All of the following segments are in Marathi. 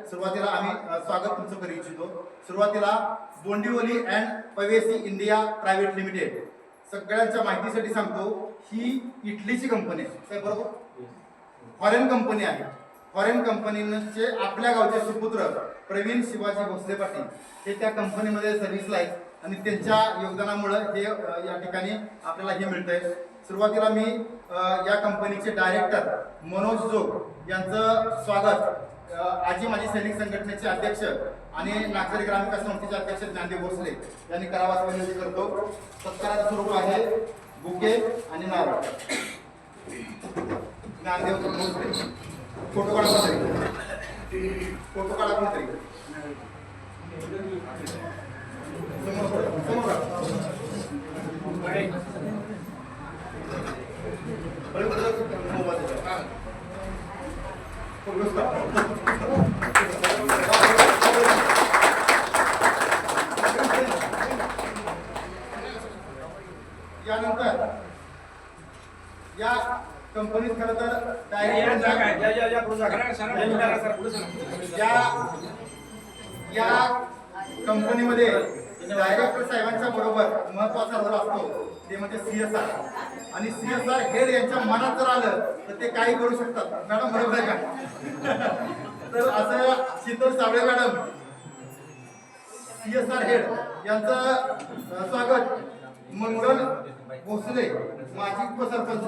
सुरुवातीला आम्ही स्वागत तुमचं करू इच्छितो। सुरुवातीला बोंडिवली अँड पवेसी इंडिया प्रायव्हेट लिमिटेड सगळ्यांच्या माहितीसाठी सांगतो, ही इटलीची कंपनी आहे, काय बरोबर? फॉरेन कंपनी आहे। फॉरेन कंपनीचे आपल्या गावचे सुपुत्र प्रवीण शिवाजी भोसले पाटील हे त्या कंपनीमध्ये सर्व्हिसला आहेत आणि त्यांच्या योगदानामुळे हे या ठिकाणी आपल्याला हे मिळतंय। सुरुवातीला मी या कंपनीचे डायरेक्टर मनोज जोग यांचं स्वागत, आजी माजी सैनिक संघटनेचे अध्यक्ष आणि नागझरी ग्रामविकास संस्थेचे अध्यक्ष ज्ञानदेव भोसले यांनी करावा विनंती करतो। सत्काराचं स्वरूप आहे बुके आणि नारळ। ज्ञानदेव भोसले फोटो काढा कोणतरी समोर यानंतर या कंपनीत खरं तर या कंपनीमध्ये डायरेक्टर साहेबांच्या बरोबर महत्वाचा रोल असतो ते म्हणजे CSR आणि CSR हेड यांच्या मनात जर आलं तर ते काही करू शकतात। मॅडम बरोबर आहे का? तर असं Sheetal Sable madam CSR head यांचं स्वागत मंगल भोसले माजी उपसरपंच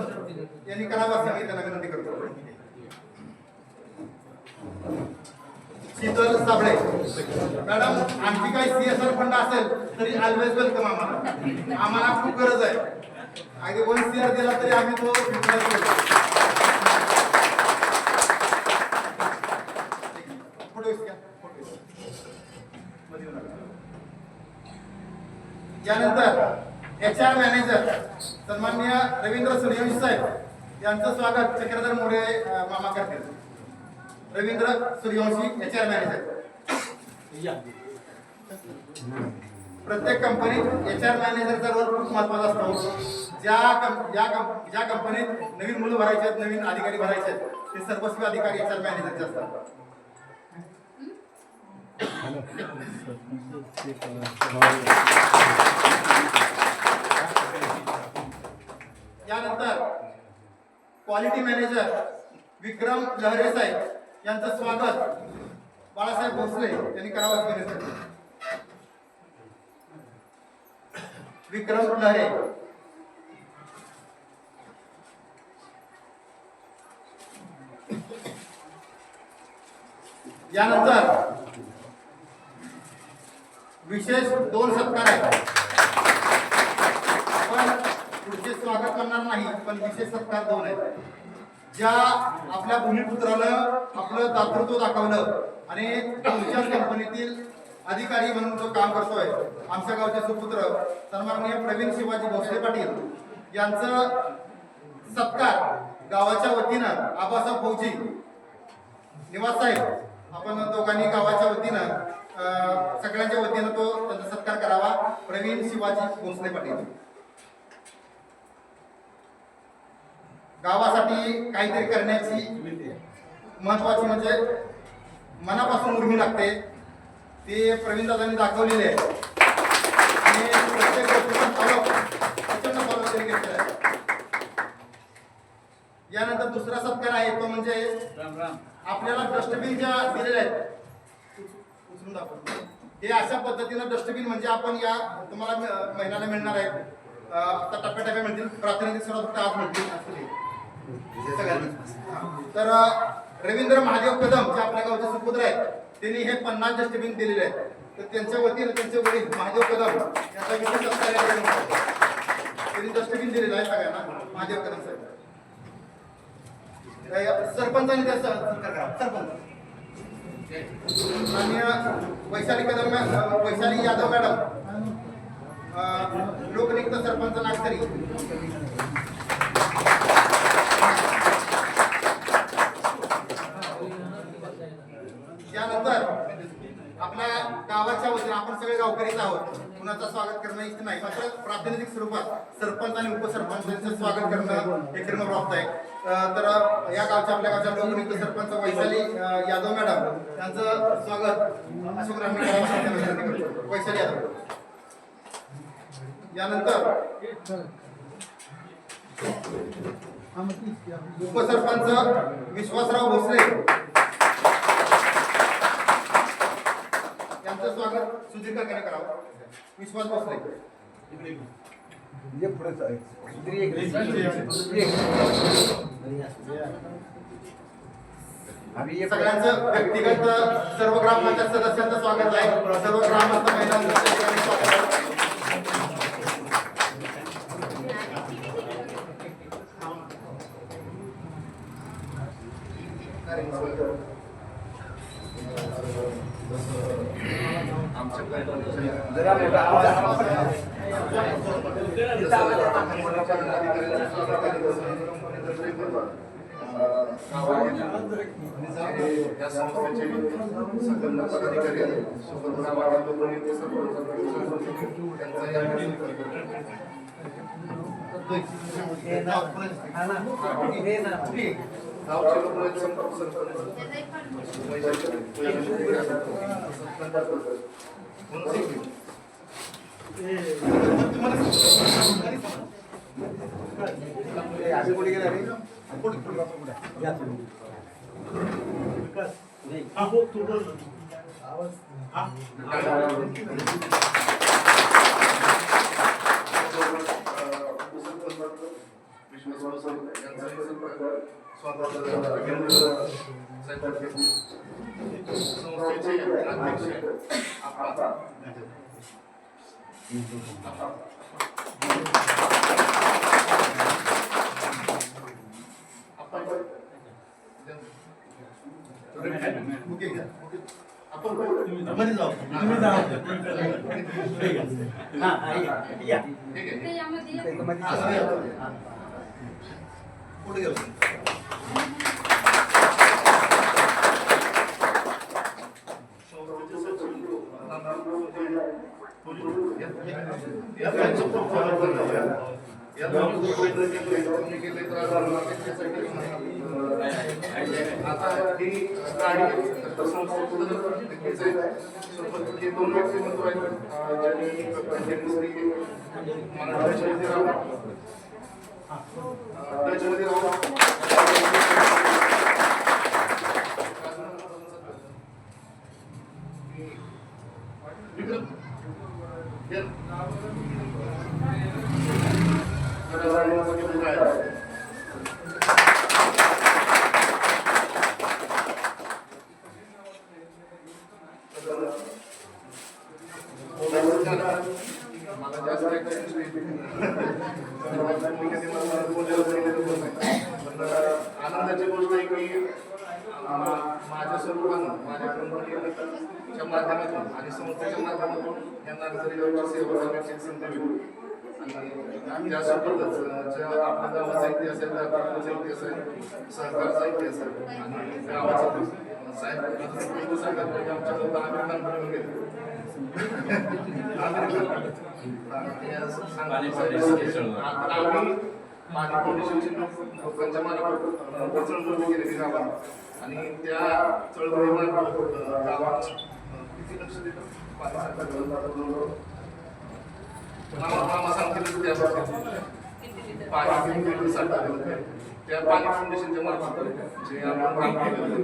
यांनी करावं असं मी त्यांना विनंती करतो। शीतल साबळे मॅडम, आणखी काही CSR फंड असेल तरी ऑलवेज वेलकम। आम्हाला खूप गरज आहे। अगदी 1 CR दिला तरी आम्ही तो यानंतर HR मॅनेजर सन्माननीय रवींद्र सूर्यवंशी साहेब यांचं स्वागत चक्रधर मोरे मामा करतील। Ravindra Suryavanshi HR manager. प्रत्येक कंपनीत HR मॅनेजरचा रोल खूप महत्त्वाचा असतो। ज्या कंपनीत नवीन मुलं भरायचे आहेत, नवीन अधिकारी भरायचे आहेत, ते सर्वस्वी अधिकारी HR मॅनेजरचे असतात। यानंतर क्वालिटी मॅनेजर विक्रम लहरे साहेब यांचं स्वागत बाळासाहेब भोसले यांनी करावं विनंती। विक्रम लहरे। यानंतर विशेष 2 सत्कार आहेत, पण पुढचे स्वागत करणार नाही, पण विशेष सत्कार 2 आहेत। ज्या आपल्या भूमिपुत्रानं आपलं दातृत्व दाखवलं आणि तुमच्या कंपनीतील अधिकारी म्हणून जो काम करतोय, आमच्या गावचे सुपुत्र सन्माननीय प्रवीण शिवाजी भोसले पाटील यांचं सत्कार गावाच्या वतीनं आबासाहेब फौजी निवास साहेब आपण दोघांनी गावाच्या वतीनं सगळ्यांच्या वतीनं तो त्यांचा सत्कार करावा। प्रवीण शिवाजी भोसले पाटील गावासाठी काहीतरी करण्याची महत्वाची म्हणजे मनापासून उर्मी लागते, ते प्रवीण दादांनी दाखवलेले आहे आणि प्रत्येक गोष्टीचा प्रचंड फॉलो केलेला आहे। यानंतर दुसरा सत्कार आहे तो म्हणजे आपल्याला डस्टबिन ज्या दिलेल्या आहेत उचलून दाखवतो, हे अशा पद्धतीनं डस्टबिन म्हणजे आपण या तुम्हाला महिन्याला मिळणार आहेत, आता टप्प्याटप्प्या मिळतील, प्रातिनिधिक स्वरूपात आज मिळतील तर रवींद्र महादेव कदम जे आपल्या गावचे सुपुत्र आहेत त्यांनी हे 50 डस्टबिन दिलेले आहेत, तर त्यांच्या वतीनं त्यांचे वडील महादेव कदम यांचा विशेष सत्कार त्यांनी डस्टबिन दिलेला आहे सगळ्यांना। महादेव कदम साहेब सरपंचांनी त्याचा सत्कार करा। सरपंच आणि वैशाली कदम वैशाली यादव मॅडम लोकनियुक्त सरपंच नागझरी। त्यानंतर आपल्या गावाच्या कारण आपण सगळे गावकरीच आहोत, कुणाचं स्वागत करणं इच्छित नाही, मात्र प्रातिनिधिक स्वरूपात सरपंच आणि उपसरपंचांचं स्वागत करणं हे करणं प्राप्त आहे. तर या गावच्या आपल्या गावच्या लोकनियुक्त सरपंच वैशाली यादव मॅडम यांचं स्वागत अशोकरावांनी करावं. वैशाली यादव. यानंतर उपसरपंच विश्वासराव भोसले यांचं स्वागत सुधीर काकाने करावं. विश्वास भोसले सगळ्यांचं व्यक्तिगत सर्व ग्रामपंचायत सदस्यांचं स्वागत आहे. सर्व ग्रामस्थ महिलांचं स्वागत आहे. जरा मोठा आवाज या संस्थेचे संघटना पदाधिकारी सोबत गावातील लोकनेते गावचे लोक संपर्क आधी कोणी गेला रे आता ही गाडी हे दोन व्यक्तिमत्व आहेत ज्यांनी त्याच्यामध्ये आनंदाची गोष्ट आहे की माझ्या स्वरूपानं माझ्या कंपनीच्या माध्यमातून आणि संस्थेच्या माध्यमातून यांना नर्सरी सेवा करण्याची संधी मिळाली आणि त्यासोबतच ज्या आपल्या गावाचा इतिहास आहे, त्या इतिहास आहे, सहकारचा इतिहास आहे आणि गावाचा साहेब आमच्या आम्ही पाणी फाउंडेशनची लोकांच्या मार्फत चळवळ केली गावात आणि त्या चळवळीमार्फत गावात किती लक्ष देतं मामा सांगतील पाणी किती साठवलं त्या पाणी फाउंडेशनच्या मार्फत जे आपण काम केलं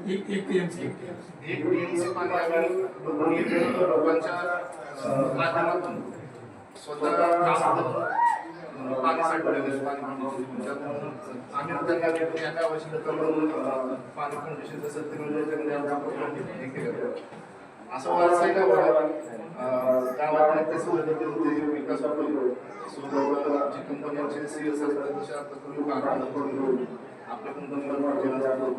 एक टीएमसी पाणी आम्ही लोकांच्या माध्यमातून स्वतः काम करून पाणी साठवलेलं पाणी आम्ही त्यांना या गावाची दखल करून पाणी फाउंडेशनचं सत्य केलं. असं वारसा आहे गावात विकास जी कंपन्यांचे सीएस असतात तसे आता तुम्ही आपल्या कंपनीवर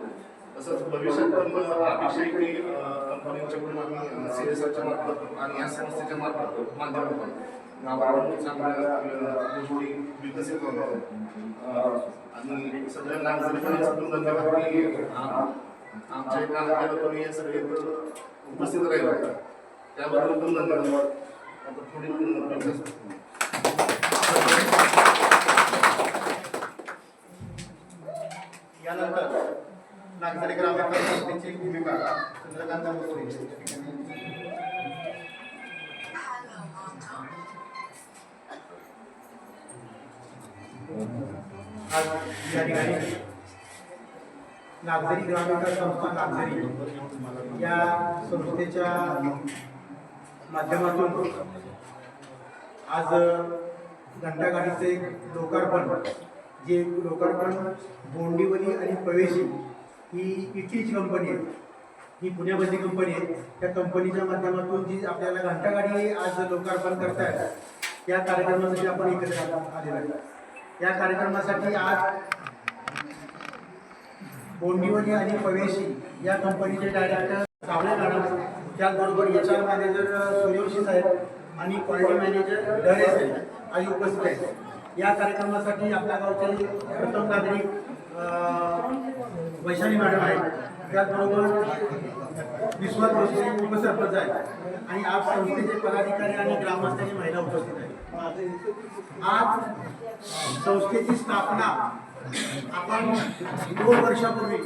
तसंच भविष्यात पण अपेक्षा की कंपनीच्याकडून आम्ही सीएसआरच्या मार्फत आणि या संस्थेच्या मार्फत माध्यमातून गावाला चांगल्या गोष्टी विकसित होणार आणि सगळ्या नागरिकांना धन्यवाद की आमच्या एका माध्यमातून हे सगळे उपस्थित राहिले त्याबद्दल पण धन्यवाद. आता पुढील process. यानंतर नागझरी ग्रामविकास संस्थेची भूमिका चंद्रकांत मोरे या ठिकाणी. आज या ठिकाणी नागझरी ग्रामविकास संस्था नागझरी या संस्थेच्या माध्यमातून आज घंटागाडीचे एक लोकार्पण, जे लोकार्पण बोंडिवली आणि पवेशी ही इटलीची कंपनी आहे, ही पुण्यामधली कंपनी आहे. त्या कंपनीच्या माध्यमातून जी आपल्याला घंटागाडी आज लोकार्पण करतायत या कार्यक्रमासाठी आपण एकत्र आलेलो आहे. या कार्यक्रमासाठी आज बोंडिवली आणि पवेशी या कंपनीचे डायरेक्टर सावळे मॅडम, त्याचबरोबर HR मॅनेजर सूर्यवंशी साहेब आणि क्वालिटी मॅनेजर डरे साहेब आज उपस्थित आहेत. या कार्यक्रमासाठी आपल्या गावचे प्रथम नागरिक वैशाली मॅडम आहेत, त्याचबरोबर विश्वास जोशी उपसरपंच आहेत आणि आज संस्थेचे पदाधिकारी आणि ग्रामस्थांची महिला उपस्थित आहेत. आज संस्थेची स्थापना आपण 2 वर्षापूर्वी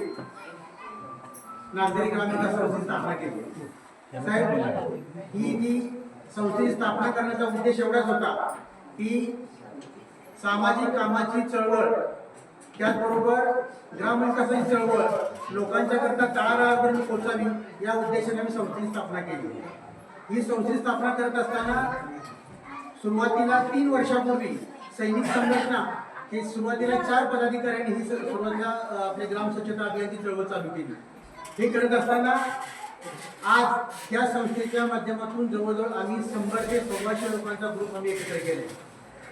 नागझरी ग्रामविकास संस्थेची स्थापना केली. साहेब, ही जी संस्थेची स्थापना करण्याचा उद्देश एवढाच होता की सामाजिक कामाची चळवळ, त्याचबरोबर ग्रामविकासाची चळवळ लोकांच्या करता तळागाळापर्यंत पोहोचावी या उद्देशाने आम्ही संस्थेची स्थापना केली. ही संस्थेची स्थापना करत असताना सुरुवातीला 3 वर्षापूर्वी सैनिक संघटना हे सुरुवातीला 4 पदाधिकाऱ्यांनी ही सुरुवातीला आपल्या ग्राम स्वच्छता अभियानाची चळवळ चालू केली. हे करत असताना आज या संस्थेच्या माध्यमातून जवळजवळ आम्ही 100 ते 125 लोकांचा ग्रुप आम्ही एकत्र केले.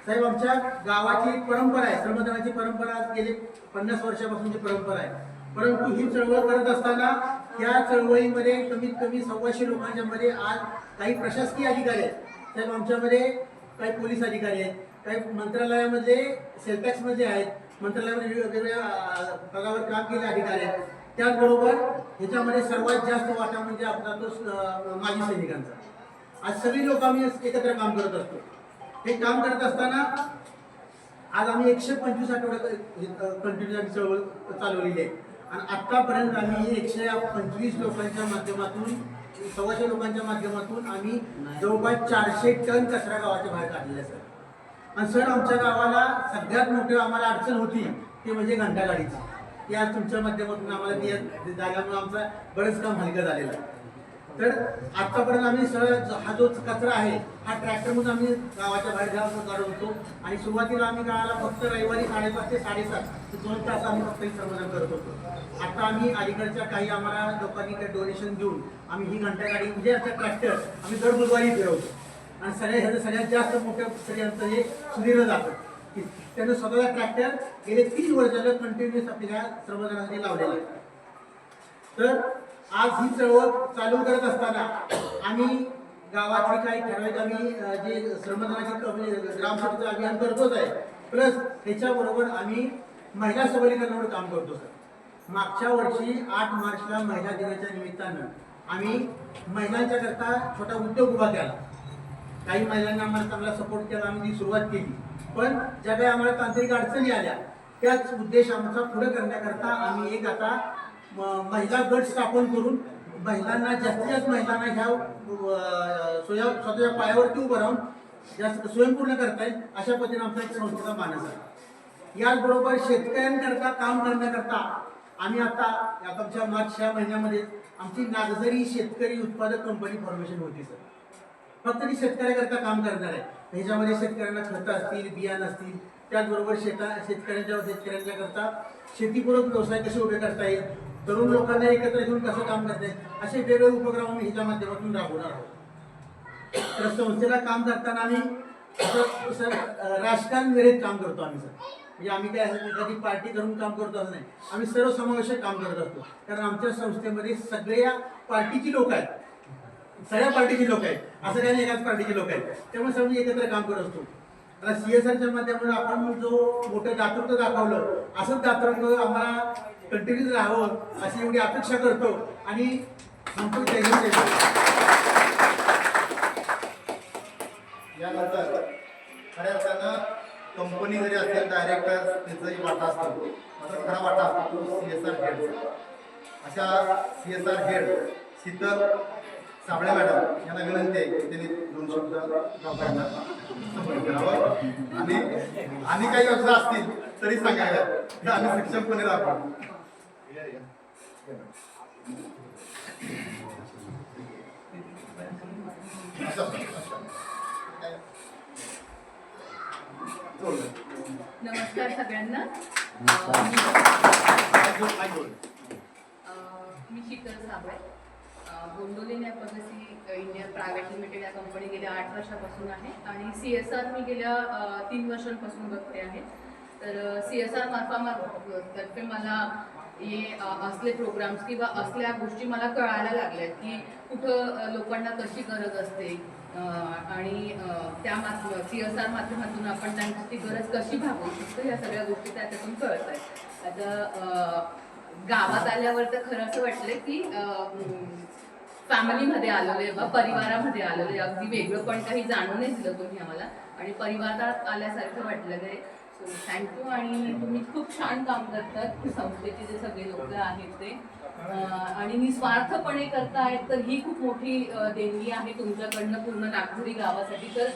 साहेब, आमच्या गावाची एक परंपरा आहे, श्रमदानाची परंपरा आज गेले 50 वर्षापासूनची परंपरा आहे. परंतु ही चळवळ करत असताना या चळवळीमध्ये कमीत कमी 125 लोकांच्या मध्ये आज काही प्रशासकीय अधिकारी आहेत. साहेब, आमच्यामध्ये काही पोलीस अधिकारी आहेत, काही मंत्रालयामध्ये सेलटॅक्समध्ये आहेत, मंत्रालयामध्ये वेगवेगळ्या पदावर काम केलेले अधिकारी आहेत. त्याचबरोबर ह्याच्यामध्ये सर्वात जास्त वाटा म्हणजे आपला तो माजी सैनिकांचा. आज सगळी लोक आम्ही एकत्र काम करत असतो. हे काम करत असताना आज आम्ही 125 आठवड्यात कंटिन्यू चळवळ चालवलेली आहे आणि आत्तापर्यंत आम्ही 125 लोकांच्या माध्यमातून 125 लोकांच्या माध्यमातून आम्ही जवळपास 400 टन कचरा गावाच्या बाहेर काढलेला आहे. आणि सर, आमच्या गावाला सगळ्यात मोठी आम्हाला अडचण होती ते म्हणजे घंटागाडीची. ती आज तुमच्या माध्यमातून आम्हाला ती जागामुळे आमचं बरंच काम हलकं झालेलं आहे. तर आतापर्यंत आम्ही सरळ हा जो कचरा आहे हा ट्रॅक्टरमधून आम्ही गावाच्या बाहेर काढत होतो आणि सुरुवातीला आम्ही गावाला फक्त रविवारी 5:30 ते 7:30 2 तास आम्ही फक्त श्रमदान करत होतो. आता आम्ही अलीकडच्या काही आम्हाला लोकांनी काही डोनेशन देऊन आम्ही ही घंटागाडी म्हणजे आमचा ट्रॅक्टर आम्ही दर बुधवारी फिरवतो आणि सगळ्यात जास्त मोठ्या सगळ्यांचं हे सुधीरलं जातं की त्यानं स्वतःचा ट्रॅक्टर गेले 3 वर्ष झालं कंटिन्युअस आपल्या श्रमदानासाठी लावलेला आहे. तर आज ही चळवळ चालू करत असताना आम्ही गावातली काही ठराविक आम्ही जे श्रमदानाची ग्रामसभेचं अभियान करतोच आहे, प्लस त्याच्याबरोबर आम्ही महिला सबलीकरणावर काम करतो. सर, मागच्या वर्षी 8 मार्चला महिला दिनाच्या निमित्तानं आम्ही महिलांच्या करता छोटा उद्योग उभा केला. काही महिलांना आम्हाला चांगला सपोर्ट केला, आम्ही ती सुरुवात केली. पण ज्या काही आम्हाला तांत्रिक अडचणी आल्या त्याच उद्देश आमचा पुढे करण्याकरता आम्ही एक आता महिला गट स्थापन करून महिलांना जास्तीत जास्त महिलांना ह्या स्वतःच्या पायावरती उभं राहून जास्त स्वयंपूर्ण करता येईल अशा पद्धतीने आमचा एक संस्थेचा मानस आहे. याचबरोबर शेतकऱ्यांकरता काम करण्याकरता आम्ही आता आमच्या मार्चच्या महिन्यामध्ये आमची नागझरी शेतकरी उत्पादक कंपनी फॉर्मेशन होती. सर, फक्त ती शेतकऱ्याकरता काम करणार आहे. ह्याच्यामध्ये शेतकऱ्यांना खतं असतील, बियाणं असतील, त्याचबरोबर शेतकऱ्यांच्या करता शेतीपूरक व्यवसाय कसे उभे करता येईल, तरुण लोकांना एकत्र घेऊन कसं काम करता येईल, असे वेगवेगळे उपक्रम आम्ही ह्याच्या माध्यमातून राबवणार आहोत. तर संस्थेला काम करताना आम्ही सर राजकारण वेळेत काम करतो आम्ही. सर, म्हणजे आम्ही काय एखादी पार्टी करून काम करतो असं नाही, आम्ही सर्वसमावेशक काम करत असतो. कारण आमच्या संस्थेमध्ये सगळ्या पार्टीची लोक आहेत, सगळ्या पार्टीची लोक आहेत, असं काही एकाच पार्टीचे लोक आहेत. त्यामुळे सगळी एकत्र काम करत असतो. आता CSRच्या माध्यमातून आपण जो मोठं दातृत्व दाखवलं, असंच दातृत्व आम्हाला कंटिन्यूच राहावं अशी एवढी अपेक्षा करतो आणि सांगतो जय हिंद, जय महाराष्ट्र. यानंतर खऱ्या अर्थानं कंपनी जरी असेल डायरेक्टर त्याचाही वाटा असतो, मात्र खरा वाटा असतो तो CSR हेड. अशा CSR head Sheetal Sable madam यांना विनंती आहे की त्यांनी 2 शब्द गावकऱ्यांना संबोधित करावं आणि काही योजना असतील तरी सांगाव्या, तर आम्ही सक्षमपणे राहतो. नमस्कार सगळ्यांना. मी Sheetal Sable. Gondoli policy India private limited या कंपनी गेल्या 8 वर्षापासून आहे आणि CSR मी गेल्या 3 वर्षांपासून बघते आहे. तर CSR तर्फे मला हे असले प्रोग्राम्स किंवा असल्या गोष्टी मला कळायला लागल्यात की कुठं लोकांना कशी गरज असते आणि त्या CSR माध्यमातून आपण त्यांची ती गरज कशी भागवू शकतो, या सगळ्या गोष्टी त्याच्यातून कळत आहेत. आता गावात आल्यावर तर खरं असं वाटलं की फॅमिलीमध्ये आलेलो आहे बा, परिवारामध्ये आलेलो आहे. अगदी वेगळं पण काही जाणून नाही दिलं तुम्ही आम्हाला आणि परिवारात आल्यासारखं वाटलं आहे. So thank you. आणि तुम्ही खूप छान काम करतात, संस्थेचे जे सगळे लोक आहेत ते आणि निस्वार्थपणे करतायत, तर ही खूप मोठी देणगी आहे तुमच्याकडनं पूर्ण नागपुरी गावासाठी. तर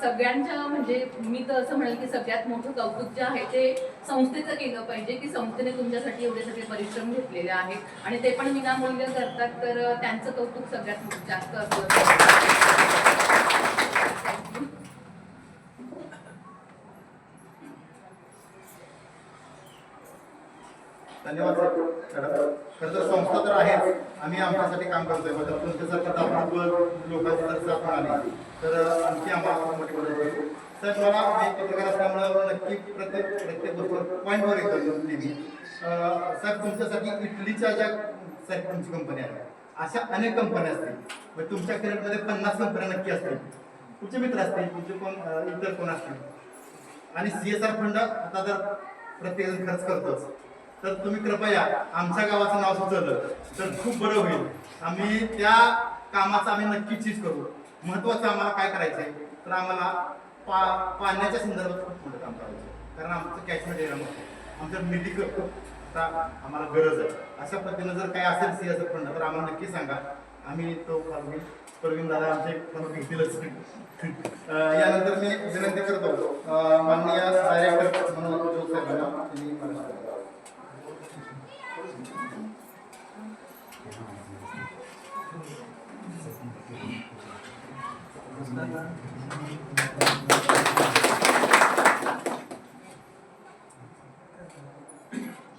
सगळ्यांच्या म्हणजे मी तर असं म्हणेल की सगळ्यात मोठं कौतुक जे आहे ते संस्थेचं केलं पाहिजे की संस्थेने तुमच्यासाठी एवढे सगळे परिश्रम घेतलेले आहेत आणि ते पण विनामूल्य करतात, तर त्यांचं कौतुक सगळ्यात जास्त असलं पाहिजे. धन्यवाद मॅडम. खरं तर संस्था तर आहेच, आम्ही आमच्यासाठी काम करतोय. पण तुमच्यासारखं आपण लोकांची जर साथ आली तर आणखी आम्हाला मोठी मदत होईल. सर मला मी पत्रकार असल्यामुळं नक्की प्रत्येक गोष्टीवर पॉईंटवर येतो नेहमी. सर तुमच्यासाठी इटलीच्या ज्या सर तुमची कंपनी आहे, अशा अनेक कंपन्या असतील, पण तुमच्या करिअरमध्ये 50 कंपन्या नक्की असतील, तुमचे मित्र असतील, तुमचे कोण इतर कोण असतील आणि CSR फंड आता जर प्रत्येकजण खर्च करतोच, तर तुम्ही कृपया आमच्या गावाचं नाव सुचवलं तर खूप बरं होईल. आम्ही त्या कामाचं आम्ही नक्की चीज करू. महत्त्वाचं आम्हाला काय करायचं आहे तर आम्हाला पाण्याच्या संदर्भात खूप मोठं काम करायचं आहे, कारण आमचं कॅचमेंट एरिया मोठं, आमचं निधी आता आम्हाला गरज आहे. अशा पद्धतीनं जर काय असेल CSR फंड तर आम्हाला नक्की सांगा. आम्ही तो प्रवीण दादा आमचे फंड घेतीलच. यानंतर मी विनंती करतो माननीय डायरेक्टर मनोहर जोग साहेबांना त्यांनी मला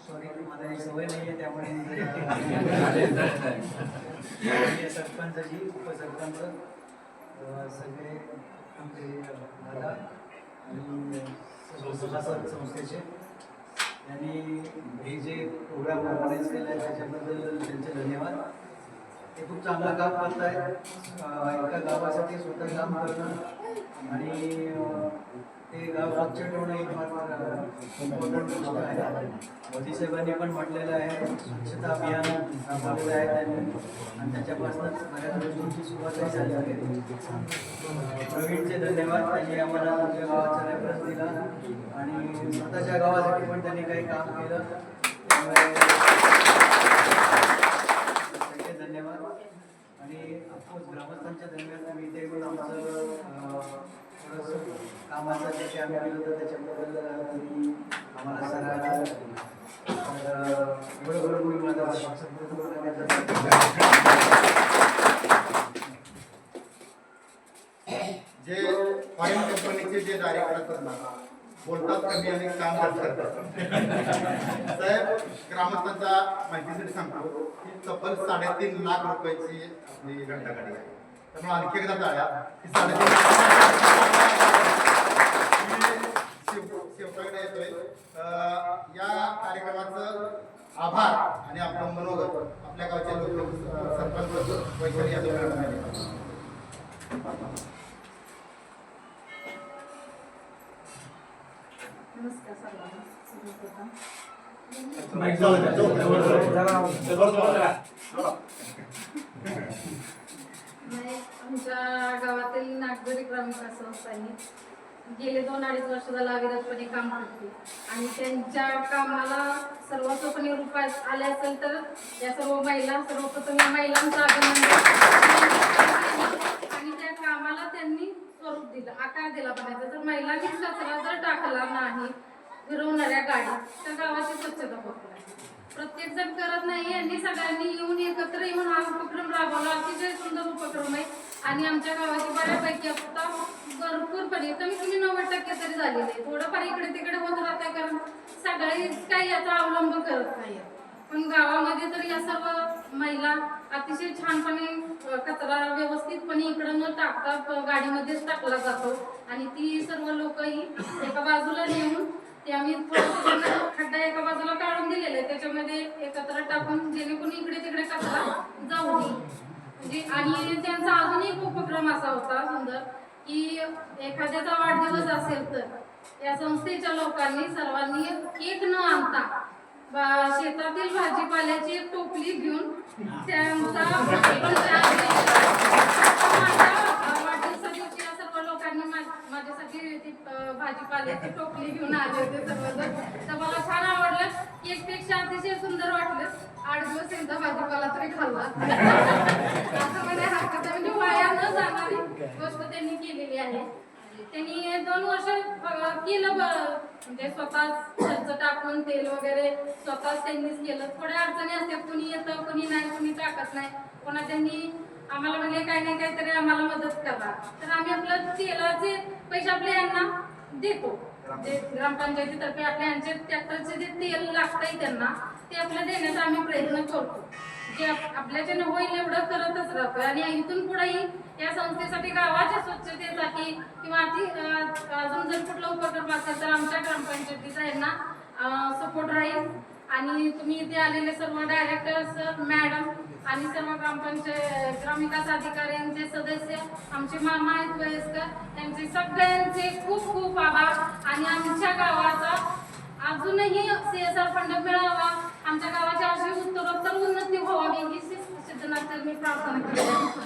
सॉरी, मला ही सवय नाही आहे त्यामुळे सरपंचजी, उपसरपंच, सगळे आमचे दादा आणि सभासद संस्थेचे यांनी हे जे प्रोग्राम ऑर्गनाईज केला आहे त्याच्याबद्दल त्यांचे धन्यवाद. ते खूप चांगलं काम करत आहेत. एका गावासाठी स्वतः काम करणं आणि ते गाव स्वच्छ ठेवणं ही फार इम्पॉर्टंट गोष्ट आहे. मोदी साहेबांनी पण म्हटलेलं आहे, स्वच्छता अभियान राबवलेलं आहे त्यांनी आणि त्याच्यापासूनच बऱ्याच गोष्टींची सुरुवातही झाली आहे. प्रवीणचे धन्यवाद, त्यांनी आम्हाला आमच्या गावाचा रेफरन्स दिला आणि स्वतःच्या गावासाठी पण त्यांनी काही काम केलं, त्यामुळे त्याचे धन्यवाद. आणि ऑफकोर्स ग्रामस्थांच्या धन्यवाद. आम्ही इथे येऊन आमचं थोडंसं कामाचं जे काही आम्ही केलं होतं त्याच्याबद्दल त्यांनी आम्हाला सगळ्यांना बरोबर मी माझा जे फॉरेन कंपनीचे जे डायरेक्टर असतात बोलतात कमी आणि काम जास्त करतात. साहेब ग्रामस्थांच्या माहितीसाठी सांगतो की तब्बल 3.5 लाख रुपयाची आपली घंटागाडी आहे. त्यामुळे आणखी एकदा टाळ्या की 3.5 शेवटाकडे येतोय. या कार्यक्रमाचं आभार आणि आपलं मनोगत आपल्या गावचे लोक सरपंच वैशाली यादव मॅडम यांनी. नमस्कार सर्वांना. सर्वप्रथम आमच्या गावातील नागझरी ग्रामविकास संस्थांनी गेले 2-2.5 वर्ष झाला अविरतपणे काम करते आणि त्यांच्या कामाला सर्वतोपरी रूपात आले असेल तर या सर्व महिला, सर्वप्रथम या महिलांचं अभिनंदन आणि त्या कामाला त्यांनी स्वरूप दिलं, आकार दिला पाहिजे. जर महिलांनी कचरा जर टाकला नाही फिरवणाऱ्या गाडी तर गावाची स्वच्छता होत नाही. प्रत्येक जण करत नाही, यांनी सगळ्यांनी येऊन एकत्र येऊन हा उपक्रम राबवला. अतिशय सुंदर उपक्रम आहे आणि आमच्या गावाची बऱ्यापैकी आता भरपूरपणे कमी 90% तरी झालेली आहे. थोडंफार इकडे तिकडे होत राहते कारण सगळे काही याचा अवलंब करत नाही. पण गावामध्ये तर या सर्व महिला अतिशय छानपणे कचरा व्यवस्थितपणे इकडे न टाकता गाडीमध्येच टाकला जातो आणि ती सर्व लोकही एका बाजूला नेऊन ते आम्ही खड्डा एका बाजूला काढून दिलेला आहे, त्याच्यामध्ये एकत्र टाकून जेणेकरून इकडे तिकडे कचरा जाऊ नये. म्हणजे आणि त्यांचा अजून एक उपक्रम असा होता सुंदर की एखाद्याचा वाढदिवस असेल तर या संस्थेच्या लोकांनी सर्वांनी केक न आणता शेतातील भाजीपाल्याची एक टोपली घेऊन त्यांचा वाढदिवसा दिवशी या सर्व लोकांनी माझ्यासाठी ती भाजीपाल्याची टोपली घेऊन आले होते सर्वजण. तर मला छान आवडलं. केक पेक्षा अतिशय सुंदर वाटलं. 8 दिवस एकदा भाजीपाला तरी खाल्ला असं म्हणजे हरकत आहे. म्हणजे वाया न जाणारी गोष्ट त्यांनी केलेली आहे. त्यांनी 2 वर्ष केलं म्हणजे स्वतः खर्च टाकून तेल वगैरे स्वतःच त्यांनीच केलं. थोड्या अडचणी असतात, कुणी येतं कुणी नाही, कुणी टाकत नाही. पुन्हा त्यांनी आम्हाला म्हणजे काही नाही काहीतरी आम्हाला मदत करा तर आम्ही आपलं तेलाचे पैसे आपल्या यांना देतो. जे ग्रामपंचायतीतर्फे आपल्या यांचे ट्रॅक्टरचे जे तेल लागतंय त्यांना ते आपल्या देण्याचा आम्ही प्रयत्न करतो. जे आपल्याच्यानं होईल एवढं करतच राहतो आणि इथून पुढेही या संस्थेसाठी गावाच्या स्वच्छतेसाठी किंवा अजून जर कुठला उपक्रम असेल तर आमच्या ग्रामपंचायतीचा यांना सपोर्ट राहील. आणि तुम्ही इथे आलेले सर्व डायरेक्टर्स मॅडम आणि सर्व ग्रामविकास अधिकाऱ्यांचे सदस्य आमचे मामा आहेत वयस्कर त्यांचे सगळ्यांचे खूप खूप आभार. आणि आमच्या गावाचा अजूनही CSR फंड मिळावा, आमच्या गावाची अशी उत्तरोत्तर उन्नती व्हावी ही सिद्धनाथ मी प्रार्थना करते.